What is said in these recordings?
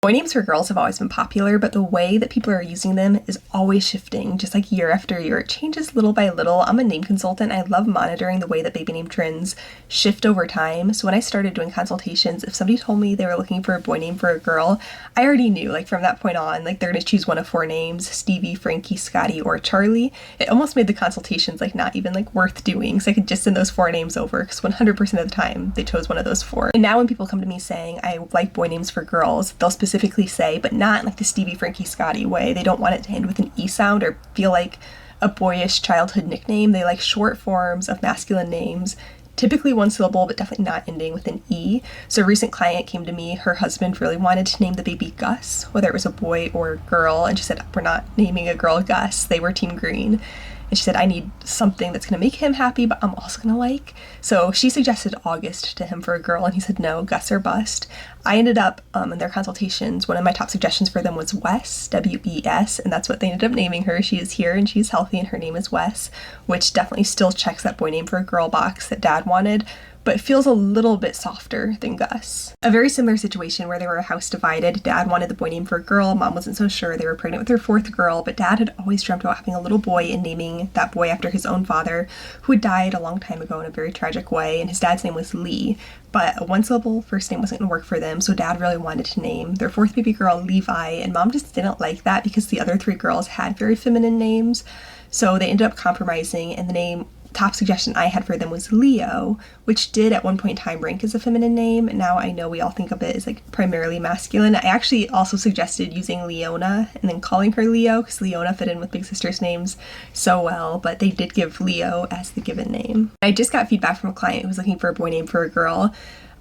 Boy names for girls have always been popular, but the way that people are using them is always shifting, just like year after year. It changes little by little. I'm a name consultant. I love monitoring the way that baby name trends shift over time. So when I started doing consultations, if somebody told me they were looking for a boy name for a girl, I already knew, like from that point on, like they're going to choose one of four names: Stevie, Frankie, Scotty, or Charlie. It almost made the consultations like not even like worth doing, so I could just send those four names over because 100% of the time they chose one of those four. And now when people come to me saying I like boy names for girls, they'll specifically say, but not in like the Stevie, Frankie, Scotty way. They don't want it to end with an E sound or feel like a boyish childhood nickname. They like short forms of masculine names, typically one syllable, but definitely not ending with an E. So a recent client came to me, her husband really wanted to name the baby Gus, whether it was a boy or a girl, and she said, we're not naming a girl Gus. They were Team Green. And she said, I need something that's going to make him happy, but I'm also going to like. So she suggested August to him for a girl, and he said, no, Gus or bust. I ended up, in their consultations, one of my top suggestions for them was Wes, W-E-S, and that's what they ended up naming her. She is here and she's healthy, and her name is Wes, which definitely still checks that boy name for a girl box that Dad wanted, but feels a little bit softer than Gus. A very similar situation where they were a house divided. Dad wanted the boy name for a girl, Mom wasn't so sure. They were pregnant with their fourth girl, but Dad had always dreamt about having a little boy and naming that boy after his own father, who had died a long time ago in a very tragic way, and his dad's name was Lee. But a one-syllable first name wasn't going to work for them, so Dad really wanted to name their fourth baby girl Levi, and Mom just didn't like that because the other three girls had very feminine names. So they ended up compromising, and the top suggestion I had for them was Leo, which did at one point in time rank as a feminine name. Now I know we all think of it as like primarily masculine. I actually also suggested using Leona and then calling her Leo because Leona fit in with big sister's names so well, but they did give Leo as the given name. I just got feedback from a client who was looking for a boy name for a girl.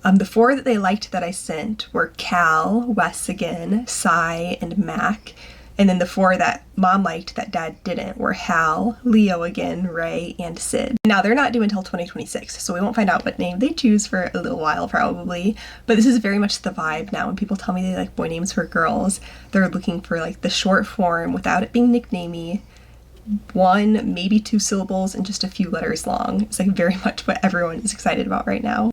The four that they liked that I sent were Cal, Wes again, Cy, and Mac. And then the four that Mom liked that Dad didn't were Hal, Leo again, Ray, and Sid. Now they're not due until 2026, so we won't find out what name they choose for a little while probably, but this is very much the vibe now. When people tell me they like boy names for girls, they're looking for like the short form without it being nicknamey, one, maybe two syllables, and just a few letters long. It's like very much what everyone is excited about right now.